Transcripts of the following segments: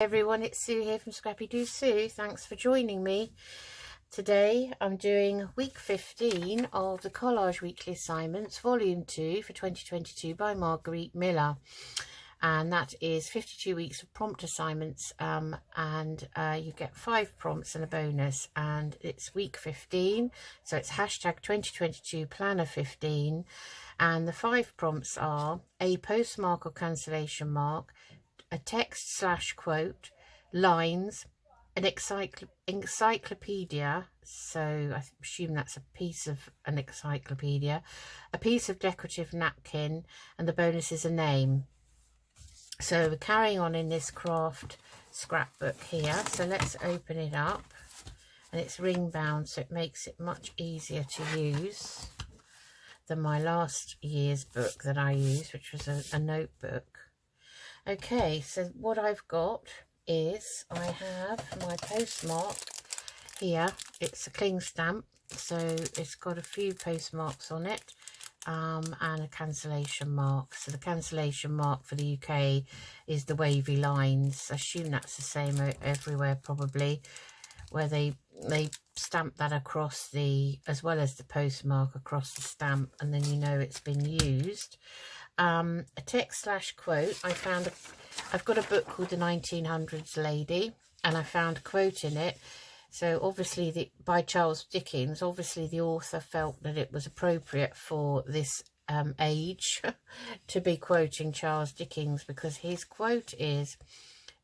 Everyone, it's Sue here from Scrappy Doo Sue. Thanks for joining me. Today I'm doing week 15 of the Collage Weekly Assignments, volume 2 for 2022 by Margarete Miller. And that is 52 weeks of prompt assignments, and you get 5 prompts and a bonus, and it's week 15, so it's hashtag 2022 planner 15, and the 5 prompts are a postmark or cancellation mark, a text / quote, lines, an encyclopedia, so I assume that's a piece of an encyclopedia, a piece of decorative napkin, and the bonus is a name. So we're carrying on in this craft scrapbook here, so let's open it up, and it's ring bound, so it makes it much easier to use than my last year's book that I used, which was a notebook. Okay, so what I've got is I have my postmark here. It's a cling stamp, so it's got a few postmarks on it, and a cancellation mark. So the cancellation mark for the UK is the wavy lines. I assume that's the same everywhere probably, where they stamp that across the, as well as the postmark across the stamp, and then you know it's been used. A text / quote. I've got a book called The 1900s Lady, and I found a quote in it. So obviously by Charles Dickens, obviously the author felt that it was appropriate for this age to be quoting Charles Dickens, because his quote is,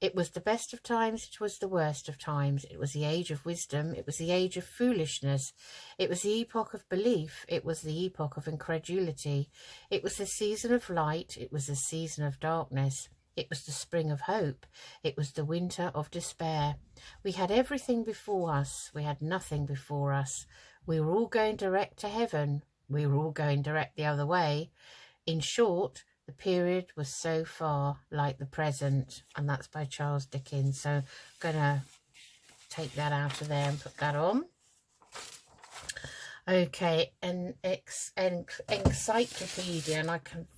"It was the best of times, it was the worst of times. It was the age of wisdom, it was the age of foolishness. It was the epoch of belief, it was the epoch of incredulity. It was the season of light, it was the season of darkness. It was the spring of hope, it was the winter of despair. We had everything before us, we had nothing before us. We were all going direct to heaven, we were all going direct the other way. In short, the period was so far like the present." And that's by Charles Dickens. So I'm going to take that out of there and put that on. Okay, an encyclopedia, and I can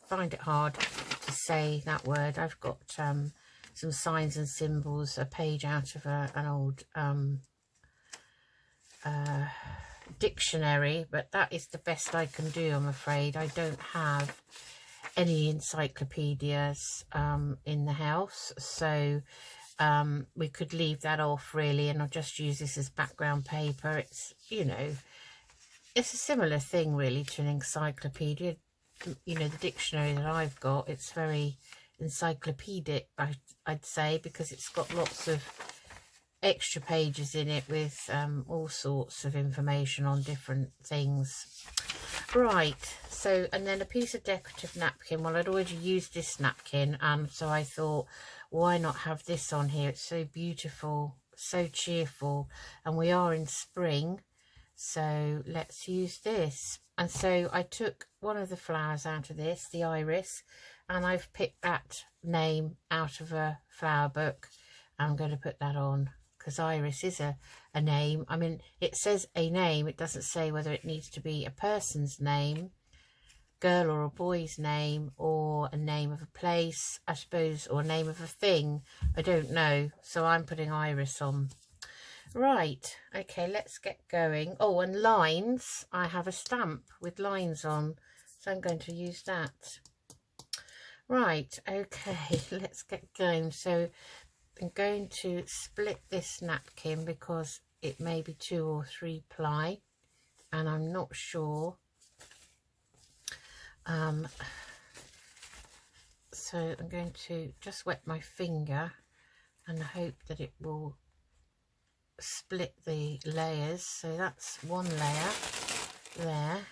find it hard to say that word. I've got some signs and symbols, a page out of an old dictionary, but that is the best I can do, I'm afraid. I don't have any encyclopedias in the house, so we could leave that off really, and I'll just use this as background paper. It's, you know, it's a similar thing really to an encyclopedia. You know, the dictionary that I've got, it's very encyclopedic, I'd say, because it's got lots of extra pages in it with all sorts of information on different things. Right, so, and then a piece of decorative napkin. Well, I'd already used this napkin, so I thought, why not have this on here? It's so beautiful, so cheerful, and we are in spring, so let's use this. And so I took one of the flowers out of this, the iris, and I've picked that name out of a flower book. I'm going to put that on, because iris is a name. I mean, it says a name. It doesn't say whether it needs to be a person's name, girl or a boy's name, or a name of a place, I suppose, or a name of a thing. I don't know. So I'm putting iris on. Right, okay, let's get going. Oh, and lines. I have a stamp with lines on, so I'm going to use that. Right, okay, let's get going. So I'm going to split this napkin because it may be 2 or 3 ply, and I'm not sure. So I'm going to just wet my finger and hope that it will split the layers. So that's one layer there.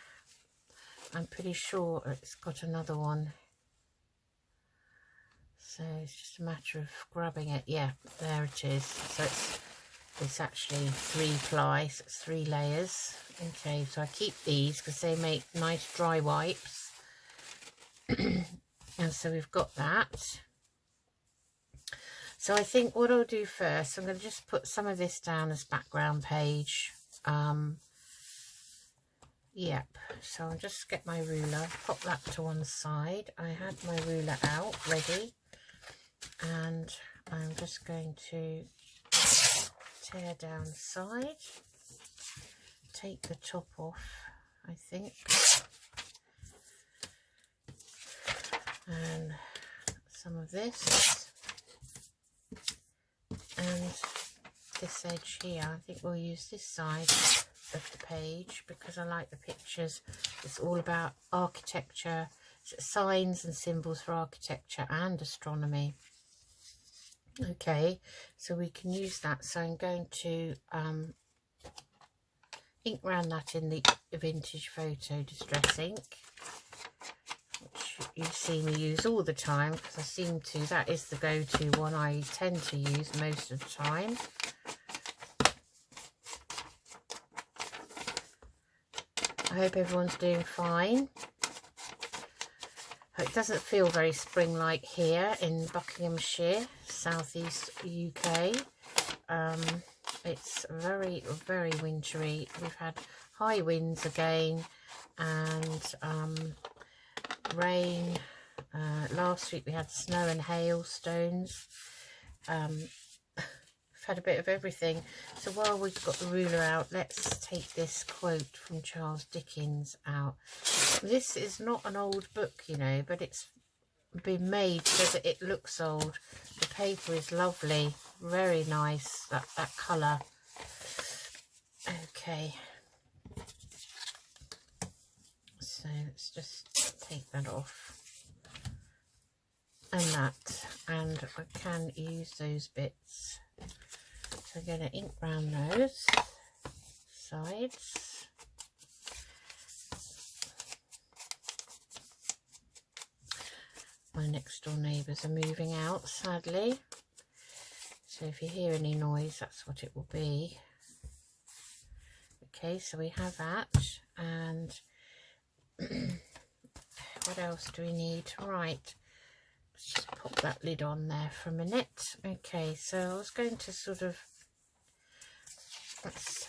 I'm pretty sure it's got another one, so it's just a matter of grabbing it. Yeah, there it is. So it's actually 3 ply, so it's 3 layers. Okay, so I keep these because they make nice dry wipes. And so we've got that. So I think what I'll do first, I'm going to just put some of this down as background page. Yep, so I'll just get my ruler, pop that to one side. I had my ruler out ready, and I'm just going to tear down the side, take the top off, I think, and some of this, and this edge here. I think we'll use this side of the page because I like the pictures. It's all about architecture, signs and symbols for architecture and astronomy. Okay, so we can use that. So I'm going to ink around that in the vintage photo distress ink, which you see me use all the time because I seem to, that is the go-to one I tend to use most of the time. I hope everyone's doing fine. It doesn't feel very spring-like here in Buckinghamshire, southeast UK. It's very, very wintry. We've had high winds again and rain. Last week we had snow and hailstones. We've had a bit of everything. So while we've got the ruler out, let's take this quote from Charles Dickens out. This is not an old book, you know, but it's been made so that it looks old. The paper is lovely, very nice, that colour. Okay, so let's just take that off, and that, and I can use those bits. So I'm going to ink round those sides. My next door neighbours are moving out, sadly. So if you hear any noise, that's what it will be. Okay, so we have that. And what else do we need? Right, let's just pop that lid on there for a minute. Okay, so I was going to sort of, let's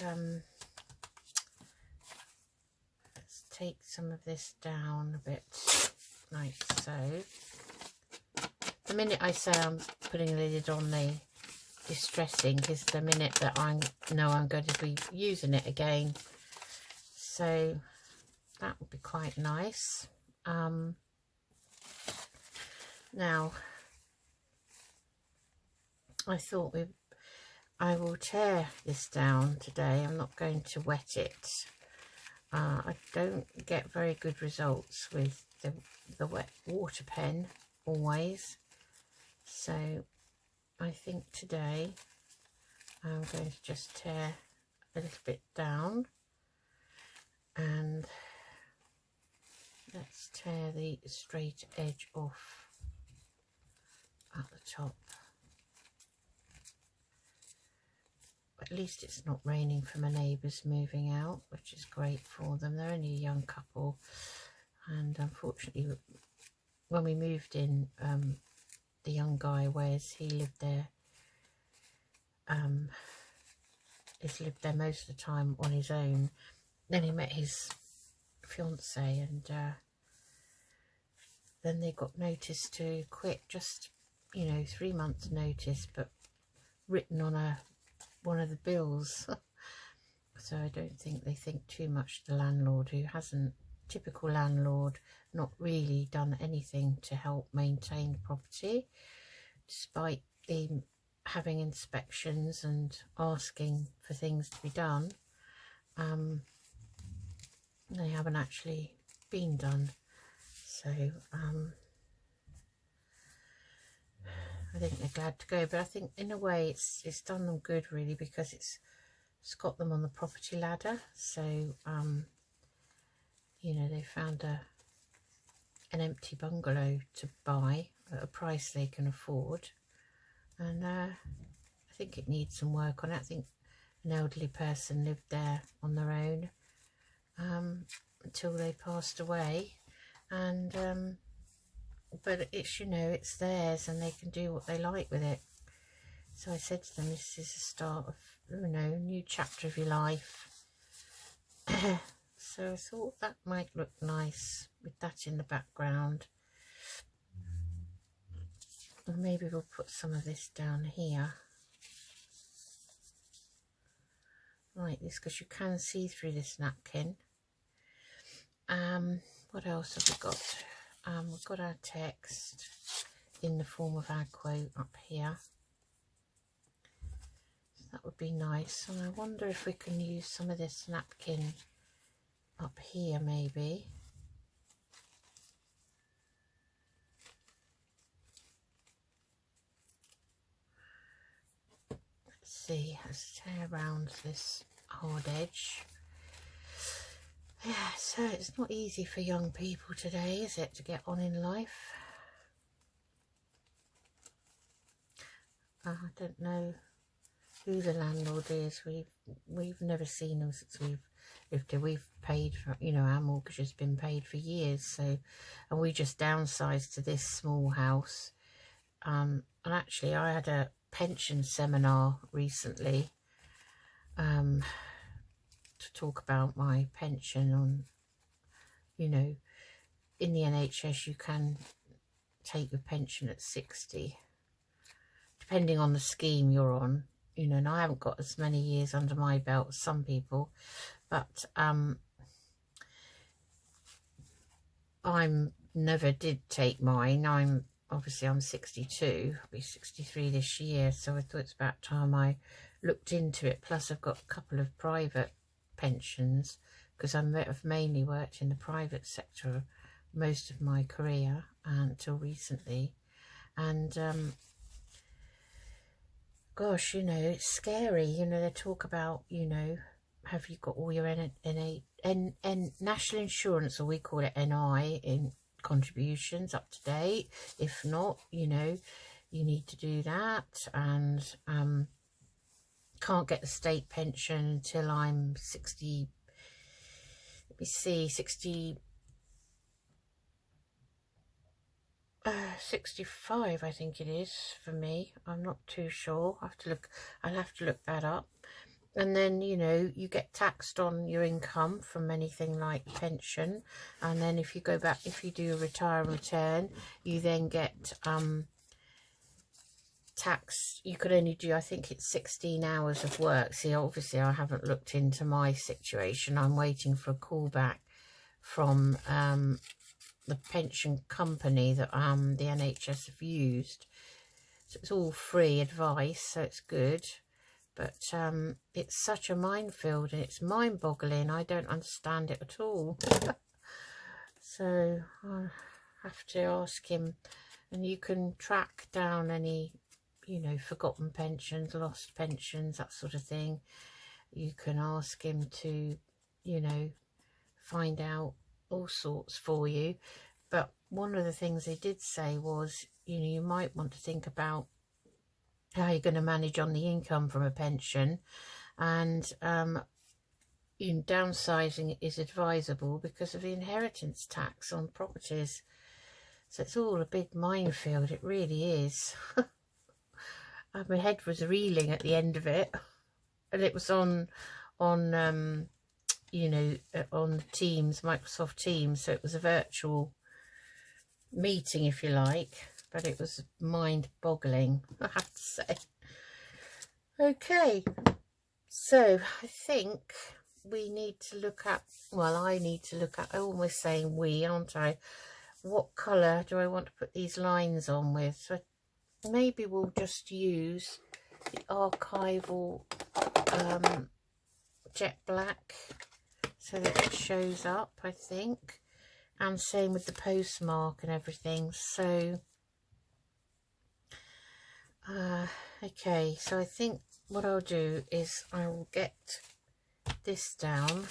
take some of this down a bit, like so. The minute I say I'm putting a lid on the distress ink is the minute that I know I'm going to be using it again. So that would be quite nice. Now, I thought I will tear this down today. I'm not going to wet it. I don't get very good results with the wet water pen always. So I think today I'm going to just tear a little bit down, and let's tear the straight edge off at the top. At least it's not raining for my neighbours moving out, which is great for them. They're only a young couple, and unfortunately when we moved in, the young guy, Wes, he lived there, he's lived there most of the time on his own. Then he met his fiancée, and then they got notice to quit, just, you know, 3 months notice, but written on one of the bills. So I don't think they think too much, the landlord, who hasn't, typical landlord, not really done anything to help maintain the property, despite them having inspections and asking for things to be done. They haven't actually been done. So I think they're glad to go, but I think in a way it's done them good, really, because it's got them on the property ladder. So you know, they found an empty bungalow to buy at a price they can afford, and I think it needs some work on it. I think an elderly person lived there on their own until they passed away, and but it's, you know, it's theirs and they can do what they like with it. So I said to them, this is the start of, you know, a new chapter of your life. So I thought that might look nice with that in the background. And maybe we'll put some of this down here. Like this, because you can see through this napkin. What else have we got? We've got our text in the form of our quote up here. So that would be nice. And I wonder if we can use some of this napkin up here maybe. Let's see, let's tear around this hard edge. Yeah, so it's not easy for young people today, is it, to get on in life? I don't know who the landlord is. We've never seen them since we've lived here. We've paid for, you know, our mortgage has been paid for years. So, and we just downsized to this small house. And actually, I had a pension seminar recently. To talk about my pension on, you know, in the NHS you can take your pension at 60, depending on the scheme you're on, you know, and I haven't got as many years under my belt as some people, but I never did take mine. I'm 62, I'll be 63 this year, so I thought it's about time I looked into it. Plus I've got a couple of private pensions, because I've mainly worked in the private sector most of my career until recently. And gosh, you know, it's scary. You know, they talk about, you know, have you got all your national insurance, or we call it NI, in contributions up to date? If not, you know, you need to do that. And can't get the state pension until I'm 60, let me see, 65 I think it is for me. I'm not too sure. I'll have to look that up. And then, you know, you get taxed on your income from anything like pension, and then if you go back, if you do a retire and return, you then get tax. You could only do, I think it's 16 hours of work. See, obviously I haven't looked into my situation. I'm waiting for a call back from the pension company that the NHS have used. So it's all free advice, so it's good. But it's such a minefield, and it's mind-boggling. I don't understand it at all. So I'll have to ask him. And you can track down any, you know, forgotten pensions, lost pensions, that sort of thing. You can ask him to, you know, find out all sorts for you. But one of the things they did say was, you know, you might want to think about how you're going to manage on the income from a pension, and you know, downsizing is advisable because of the inheritance tax on properties. So it's all a big minefield, it really is. My head was reeling at the end of it, and it was on you know, on Teams, Microsoft Teams, so it was a virtual meeting, if you like, but it was mind-boggling, I have to say. Okay, so I think we need to look at, well, I need to look at, oh, we're saying we, aren't I? What colour do I want to put these lines on with? So maybe we'll just use the archival jet black so that it shows up, I think. And same with the postmark and everything. So okay, so I think what I'll do is I will get this down.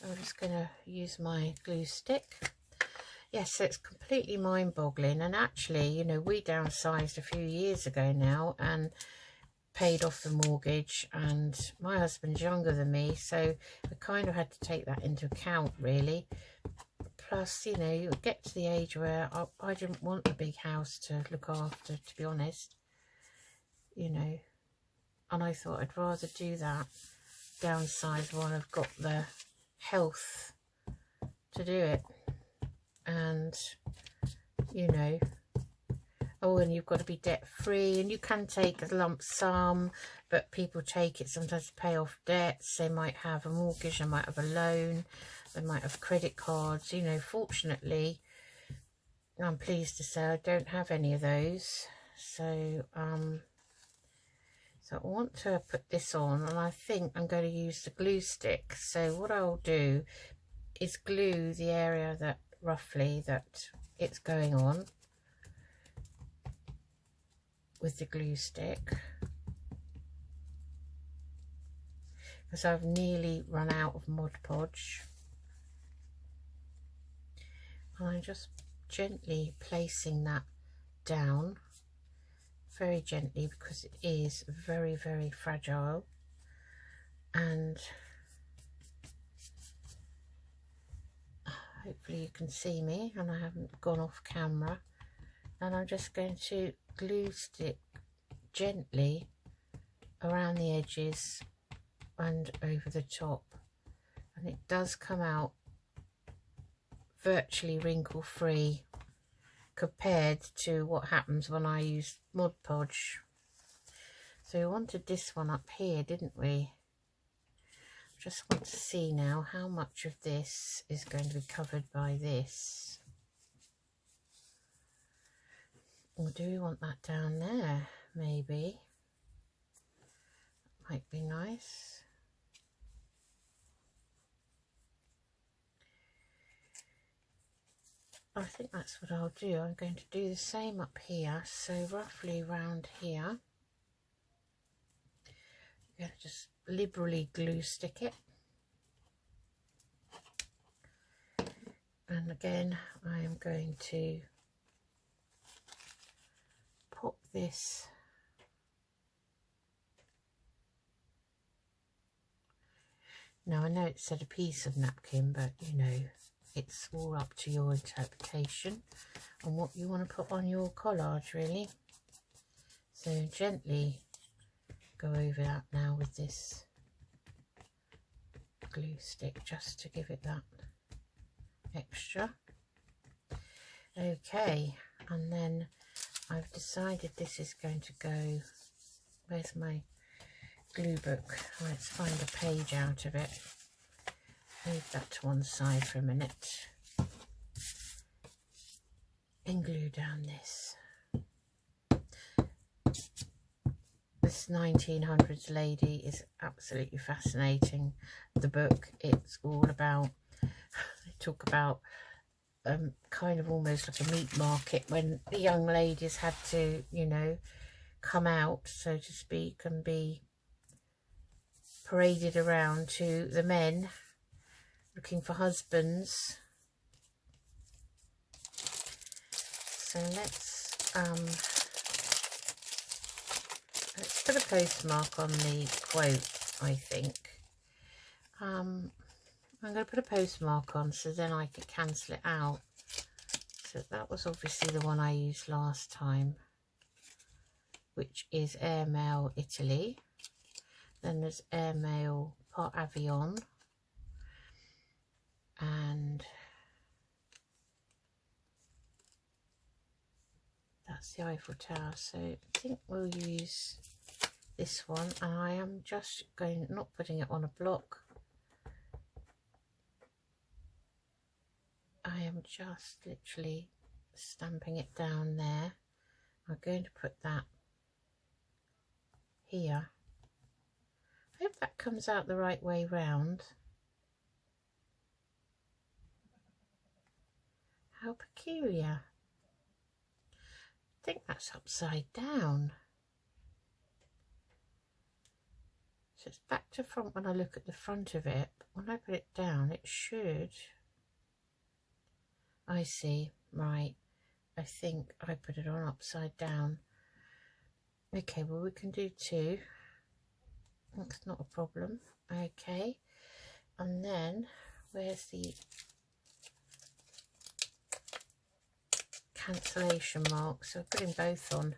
I'm just going to use my glue stick. Yes, so it's completely mind-boggling. And actually, you know, we downsized a few years ago now and paid off the mortgage, and my husband's younger than me, so I kind of had to take that into account, really. Plus, you know, you get to the age where I didn't want a big house to look after, to be honest, you know, and I thought I'd rather do that, downsize when I've got the health to do it. And, you know, Oh, and you've got to be debt free, and you can take a lump sum, but people take it sometimes to pay off debts. They might have a mortgage, they might have a loan, they might have credit cards. You know, fortunately, I'm pleased to say I don't have any of those. So so I want to put this on, and I think I'm going to use the glue stick. So what I'll do is glue the area that roughly that it's going on with the glue stick, because I've nearly run out of Mod Podge. And I'm just gently placing that down, very gently, because it is very, very fragile. And hopefully you can see me and I haven't gone off camera. And I'm just going to glue stick gently around the edges and over the top, and it does come out virtually wrinkle free compared to what happens when I use Mod Podge. So we wanted this one up here, didn't we? Just want to see now how much of this is going to be covered by this. Or do we want that down there? Maybe. Might be nice. I think that's what I'll do. I'm going to do the same up here. So roughly around here. I'm going to just liberally glue stick it. And again, I am going to pop this now. I know it said a piece of napkin, but you know, it's all up to your interpretation and what you want to put on your collage, really. So gently go over that now with this glue stick, just to give it that extra. Okay, and then I've decided this is going to go, where's my glue book? Let's find a page out of it. Move that to one side for a minute and glue down this. This 1900s lady is absolutely fascinating. The book, it's all about, they talk about kind of almost like a meat market when the young ladies had to, you know, come out, so to speak, and be paraded around to the men looking for husbands. So let's put a postmark on the quote, I think. I'm going to put a postmark on so then I can cancel it out. So that was obviously the one I used last time, which is Airmail Italy. Then there's Airmail Part Avion. And that's the Eiffel Tower. So I think we'll use this one. And I am just going, not putting it on a block. I am just literally stamping it down there. I'm going to put that here. I hope that comes out the right way round. How peculiar. I think that's upside down. So it's back to front when I look at the front of it, but when I put it down it should. I see, right. I think I put it on upside down. Okay, well we can do two. That's not a problem. Okay, and then where's the cancellation mark? So I'm putting both on.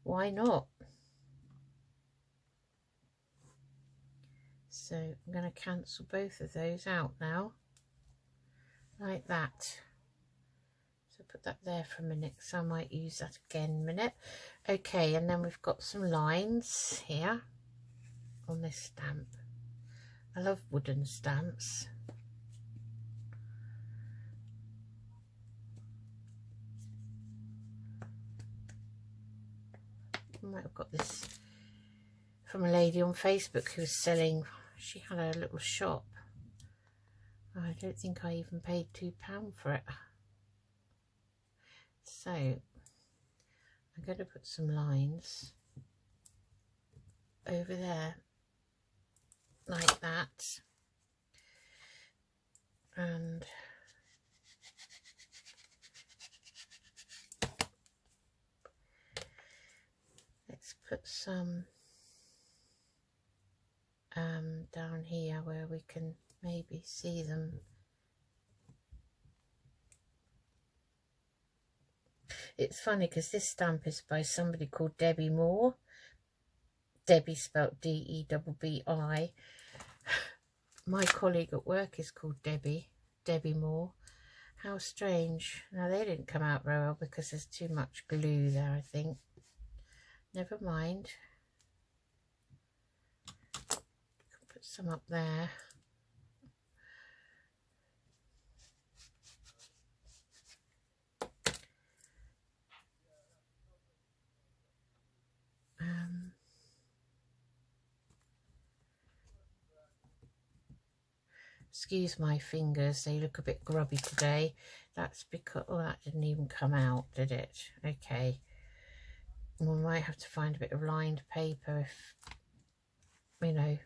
Why not? So I'm going to cancel both of those out now, like that. So put that there for a minute, so I might use that again in a minute. Okay, and then we've got some lines here on this stamp. I love wooden stamps. I might have got this from a lady on Facebook who was selling, she had a little shop. I don't think I even paid £2 for it. So I'm going to put some lines over there like that, and let's put some down here where we can maybe see them. It's funny because this stamp is by somebody called Debbie Moore. Debbie spelt D-E-B-B-I. My colleague at work is called Debbie Moore. How strange. Now they didn't come out very well because there's too much glue there, I think. Never mind. Put some up there. Excuse my fingers, they look a bit grubby today. That's because, oh, that didn't even come out, did it? Okay. We might have to find a bit of lined paper if, you know,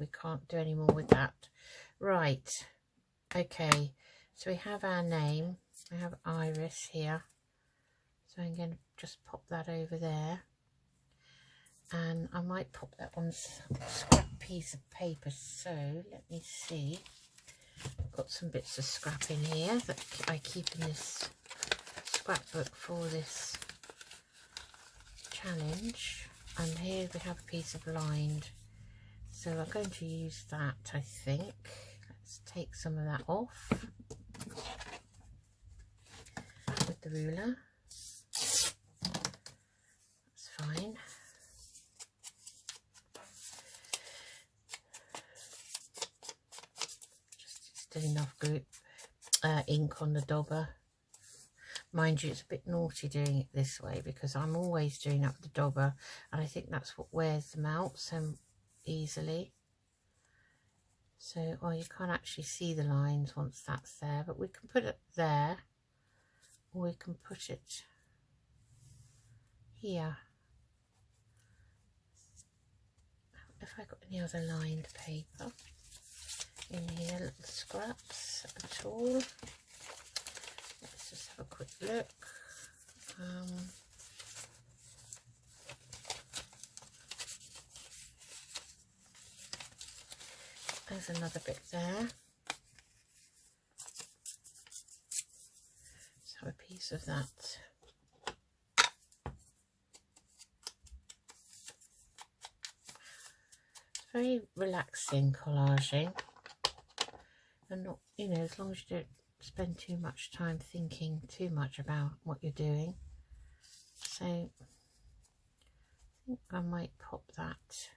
we can't do any more with that. Right. Okay. So we have our name. We have Iris here. So I'm going to just pop that over there. And I might pop that on a scrap piece of paper. So let me see. I've got some bits of scrap in here that I keep in this scrapbook for this challenge. And here we have a piece of lined. So I'm going to use that, I think. Let's take some of that off with the ruler. That's fine. Still enough glue, ink on the dauber. Mind you, it's a bit naughty doing it this way because I'm always doing up the dauber, and I think that's what wears them out so easily. So, well, you can't actually see the lines once that's there, but we can put it there, or we can put it here. Have I got any other lined paper in here, little scraps at all? Let's just have a quick look. There's another bit there. Let's have a piece of that. It's very relaxing collaging. And not, you know, as long as you don't spend too much time thinking too much about what you're doing. So I think I might pop that.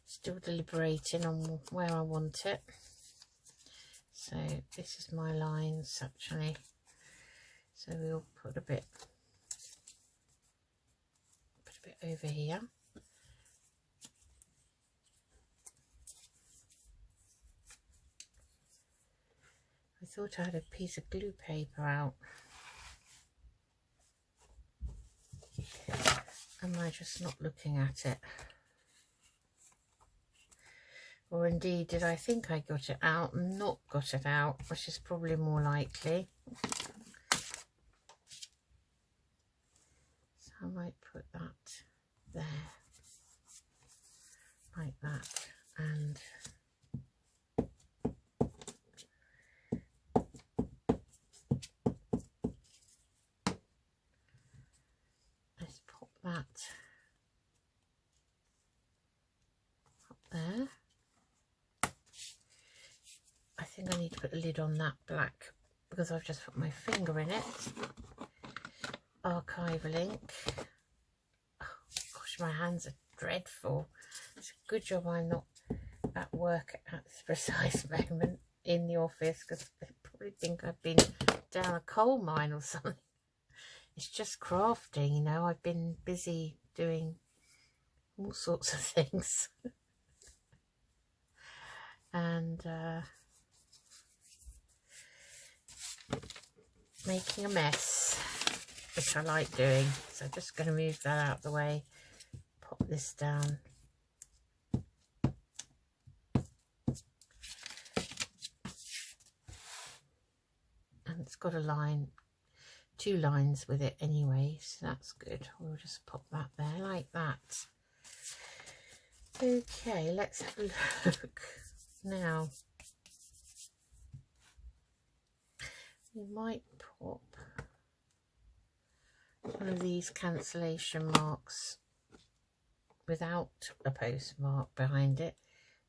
Still deliberating on where I want it. So this is my lines actually. So we'll put a bit over here. I thought I had a piece of glue paper out. Am I just not looking at it? Or indeed, did I think I got it out and not got it out, which is probably more likely. So I might put that there, like that, and let's pop that up there. need to put the lid on that black because I've just put my finger in it. Archive link. Oh, gosh, my hands are dreadful. It's a good job I'm not at work at this precise moment in the office, because they probably think I've been down a coal mine or something. It's just crafting, you know. I've been busy doing all sorts of things. And making a mess, which I like doing. So I'm just going to move that out of the way, pop this down. And it's got a line, 2 lines with it anyway, so that's good. We'll just pop that there like that. Okay, let's have a look. Now, we might pop one of these cancellation marks without a postmark behind it.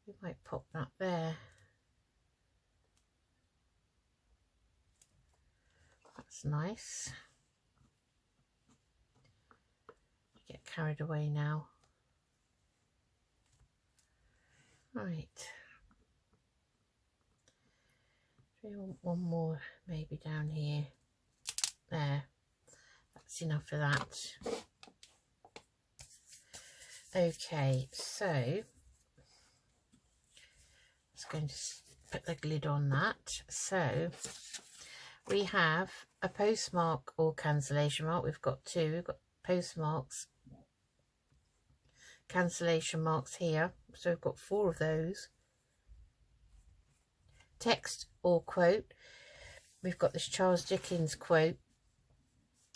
We might pop that there. That's nice. Get carried away now. Right. Do we want one more maybe down here? There. That's enough of that. Okay, so I'm just going to put the lid on that. So we have a postmark or cancellation mark. We've got 2. We've got postmarks, cancellation marks here. So we've got 4 of those. Text or quote. We've got this Charles Dickens quote.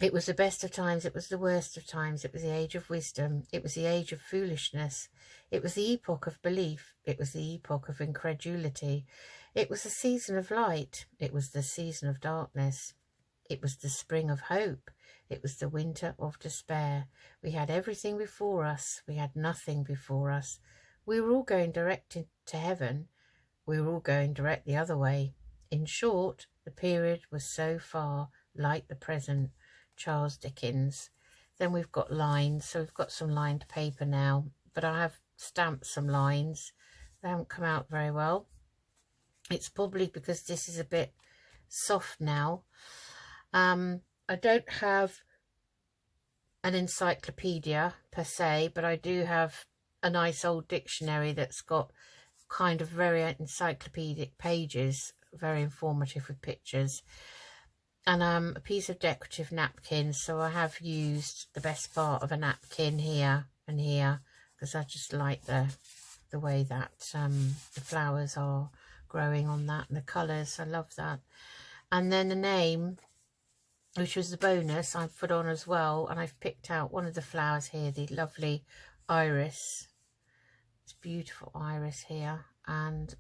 It was the best of times, it was the worst of times. It was the age of wisdom. It was the age of foolishness. It was the epoch of belief. It was the epoch of incredulity. It was the season of light. It was the season of darkness. It was the spring of hope. It was the winter of despair. We had everything before us. We had nothing before us. We were all going direct to heaven. We were all going direct the other way. In short, the period was so far like the present. Charles Dickens. Then we've got lines. So we've got some lined paper now. But I have stamped some lines. They haven't come out very well. It's probably because this is a bit soft now. I don't have an encyclopedia per se, but I do have a nice old dictionary that's got kind of very encyclopedic pages, very informative with pictures, and a piece of decorative napkin. So I have used the best part of a napkin here and here, because I just like the way that the flowers are growing on that, and the colours. I love that. And then the name, which was the bonus, I've put on as well, and I've picked out one of the flowers here, the lovely iris. It's beautiful iris here, and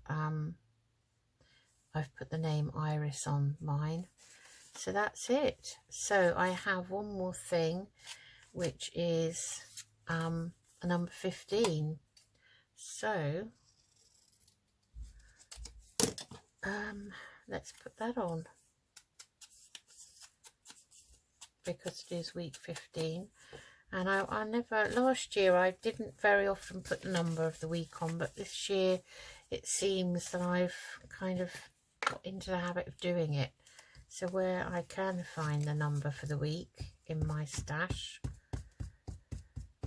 I've put the name Iris on mine. So that's it. So I have one more thing, which is a number 15. So let's put that on, because it is week 15. And I never, last year I didn't very often put the number of the week on, but this year it seems that I've kind of got into the habit of doing it. So where I can find the number for the week in my stash,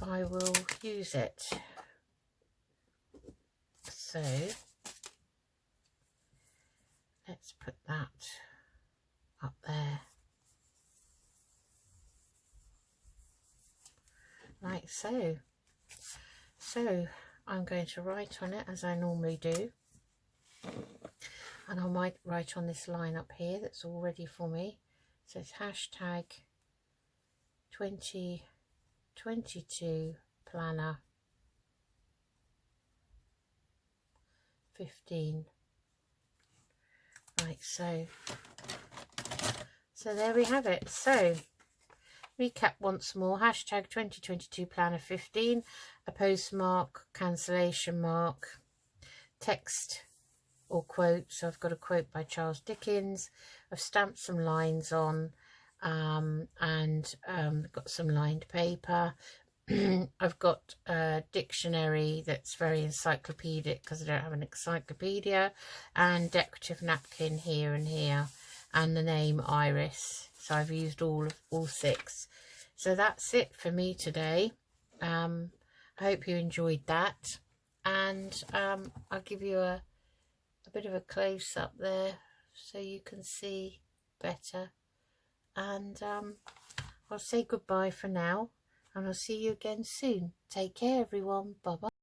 I will use it. So let's put that up there. Like so. So I'm going to write on it as I normally do, and I might write on this line up here that's all ready for me. So it's hashtag 2022 planner 15. Like so. So there we have it. So recap once more. Hashtag 2022 planner 15, a postmark, cancellation mark, text or quotes. So I've got a quote by Charles Dickens. I've stamped some lines on, and got some lined paper. I've got a dictionary that's very encyclopedic because I don't have an encyclopedia, and decorative napkin here and here, and the name Iris. So I've used all 6. So that's it for me today. I hope you enjoyed that, and I'll give you a bit of a close-up there so you can see better, and I'll say goodbye for now, and I'll see you again soon. Take care, everyone. Bye bye.